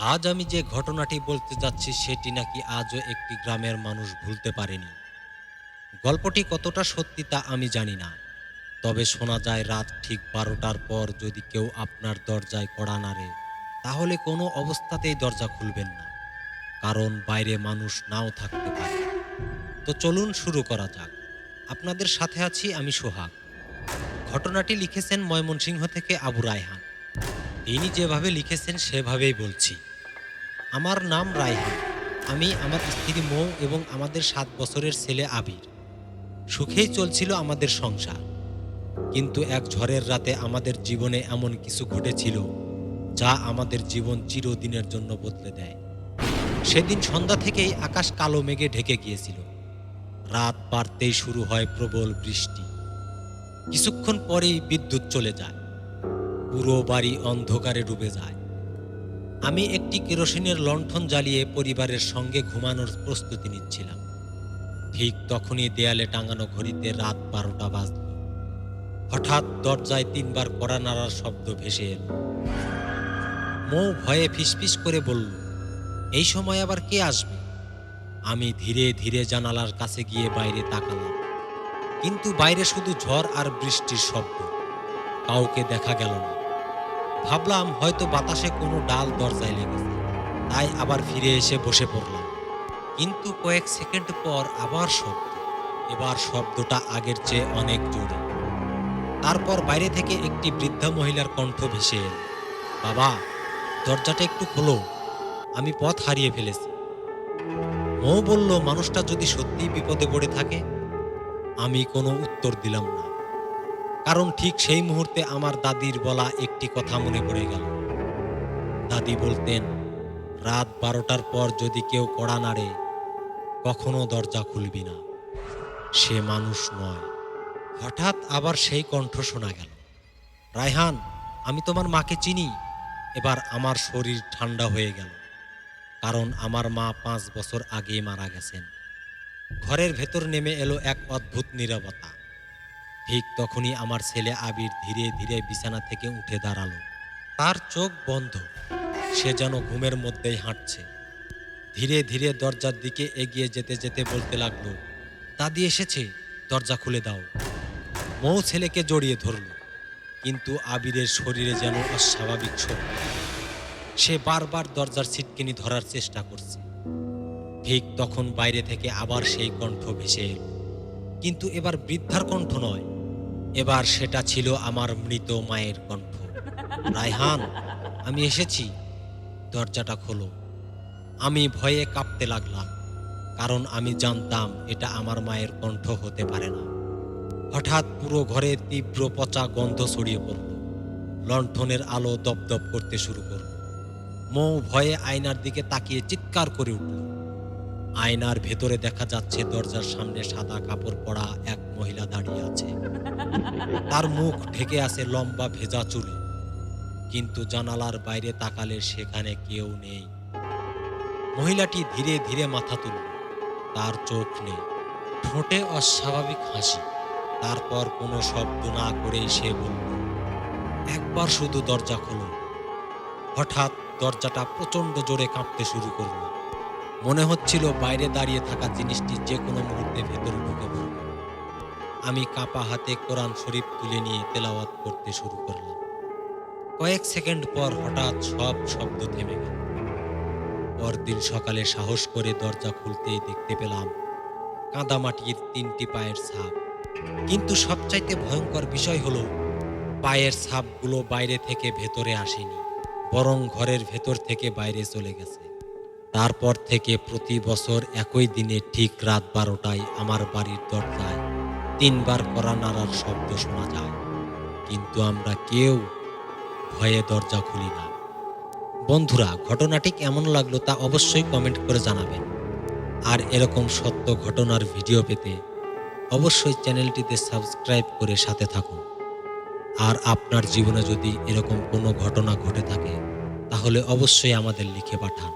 আজ আমি যে ঘটনাটি বলতে যাচ্ছি সেটি নাকি আজও একটি গ্রামের মানুষ ভুলতে পারেনি। গল্পটি কতটা সত্যি তা আমি জানি না। তবে শোনা যায় রাত ঠিক ১২টার পর যদি কেউ আপনার দরজায় কড়া নাড়ে, তাহলে কোনো অবস্থাতেই দরজা খুলবেন না। কারণ বাইরে মানুষ নাও থাকতে পারে। তো চলুন শুরু করা যাক। আপনাদের সাথে আছি আমি সোহাগ। ঘটনাটি লিখেছেন ময়মনসিংহ থেকে আবু রায়হান। তিনি যেভাবে লিখেছেন সেভাবেই বলছি। আমার নাম রায়হান। আমি, আমার স্ত্রী মৌ এবং আমাদের ৭ বছরের ছেলে আবির। সুখেই চলছিল আমাদের সংসার। কিন্তু এক ঝড়ের রাতে আমাদের জীবনে এমন কিছু ঘটেছিল যা আমাদের জীবন চিরদিনের জন্য বদলে দেয়। সেদিন সন্ধ্যা থেকেই আকাশ কালো মেঘে ঢেকে গিয়েছিল। রাত বাড়তেই শুরু হয় প্রবল বৃষ্টি। কিছুক্ষণ পরেই বিদ্যুৎ চলে যায়। পুরো বাড়ি অন্ধকারে ডুবে যায়। আমি একটি কেরোসিনের লণ্ঠন জ্বালিয়ে পরিবারের সঙ্গে ঘুমানোর প্রস্তুতি নিচ্ছিলাম। ঠিক তখনই দেয়ালে টাঙানো ঘড়িতে রাত ১২টা বাজল। হঠাৎ দরজায় ৩ বার কড়া নাড়ার শব্দ ভেসে এল। মৌ ভয়ে ফিসফিস করে বলল, এই সময় আবার কে আসবে? আমি ধীরে ধীরে জানালার কাছে গিয়ে বাইরে তাকালাম। কিন্তু বাইরে শুধু ঝড় আর বৃষ্টির শব্দ। কাউকে দেখা গেল না। ভাবলাম হয়তো বাতাসে কোনো ডাল দরজায় লেগেছে, তাই আবার ফিরে এসে বসে পড়লাম। কিন্তু কয়েক সেকেন্ড পর আবার শব্দ। এবার শব্দটা আগের চেয়ে অনেক জোরে। তারপর বাইরে থেকে একটি বৃদ্ধা মহিলার কণ্ঠ ভেসে এল, বাবা, দরজাটা একটু খোলো, আমি পথ হারিয়ে ফেলেছি। মৌ বলল, মানুষটা যদি সত্যিই বিপদে পড়ে থাকে? আমি কোনো উত্তর দিলাম না, কারণ ঠিক সেই মুহূর্তে আমার দাদির বলা একটি কথা মনে পড়ে গেল। দাদি বলতেন, রাত ১২টার পর যদি কেউ কড়া নাড়ে, কখনো দরজা খুলবি না, সে মানুষ নয়। হঠাৎ আবার সেই কণ্ঠ শোনা গেল, রায়হান, আমি তোমার মাকে চিনি। এবার আমার শরীর ঠান্ডা হয়ে গেল, কারণ আমার মা ৫ বছর আগেই মারা গেছেন। ঘরের ভেতর নেমে এলো এক অদ্ভুত নীরবতা। ঠিক তখনই আমার ছেলে আবির ধীরে ধীরে বিছানা থেকে উঠে দাঁড়ালো। তার চোখ বন্ধ, সে যেন ঘুমের মধ্যেই হাঁটছে। ধীরে ধীরে দরজার দিকে এগিয়ে যেতে যেতে বলতে লাগলো, দাদি এসেছে, দরজা খুলে দাও। মৌ ছেলেকে জড়িয়ে ধরল, কিন্তু আবিরের শরীরে যেন অস্বাভাবিক শক্তি। সে বারবার দরজার ছিটকিনি ধরার চেষ্টা করছে। ঠিক তখন বাইরে থেকে আবার সেই কণ্ঠ ভেসে এলো, কিন্তু এবার বৃদ্ধার কণ্ঠ নয়, এবার সেটা ছিল আমার মৃত মায়ের কণ্ঠ। রায়হান, আমি এসেছি, দরজাটা খোলো। আমি ভয়ে কাঁপতে লাগলাম, কারণ আমি জানতাম এটা আমার মায়ের কণ্ঠ হতে পারে না। হঠাৎ পুরো ঘরে তীব্র পচা গন্ধ ছড়িয়ে পড়ল। লণ্ঠনের আলো দপদপ করতে শুরু করল। মৌ ভয়ে আয়নার দিকে তাকিয়ে চিৎকার করে উঠল। আয়নার ভেতরে দেখা যাচ্ছে দরজার সামনে সাদা কাপড় পরা এক মহিলা দাঁড়িয়ে আছে। তার মুখ ঢেকে আছে লম্বা ভেজা চুলে, কিন্তু জানালার বাইরে তাকালে সেখানে কেউ নেই। মহিলাটি ধীরে ধীরে মাথা তুলল। তার চোখ নেই, ঠোঁটে অস্বাভাবিক হাসি। তারপর কোনো শব্দ না করেই সে বলল, একবার শুধু দরজা খোলো। হঠাৎ দরজাটা প্রচণ্ড জোরে কাঁপতে শুরু করলো। মনে হচ্ছিল বাইরে দাঁড়িয়ে থাকা জিনিসটি যে কোনো মুহূর্তে ভেতরে ঢুকে পড়বে। আমি কাঁপা হাতে কোরআন শরীফ তুলে নিয়ে তেলাওয়াত করতে শুরু করলাম। কয়েক সেকেন্ড পর হঠাৎ সব শব্দ থেমে গেল। পরদিন সকালে সাহস করে দরজা খুলতেই দেখতে পেলাম কাদামাটির ৩টি পায়ের ছাপ। কিন্তু সবচাইতে ভয়ঙ্কর বিষয় হলো, পায়ের ছাপগুলো বাইরে থেকে ভেতরে আসেনি, বরং ঘরের ভেতর থেকে বাইরে চলে গেছে। তারপর থেকে প্রতি বছর একই দিনে ঠিক রাত ১২টায় আমার বাড়ির দরজায় ৩ বার কড়া নাড়ার শব্দ শোনা যায়, কিন্তু আমরা কেউ ভয়ে দরজা খুলি না। বন্ধুরা, ঘটনাটি কেমন লাগলো তা অবশ্যই কমেন্ট করে জানাবেন। আর এরকম সত্য ঘটনার ভিডিও পেতে অবশ্যই চ্যানেলটিতে সাবস্ক্রাইব করে সাথে থাকুন। আর আপনার জীবনে যদি এরকম কোনো ঘটনা ঘটে থাকে, তাহলে অবশ্যই আমাদের লিখে পাঠান।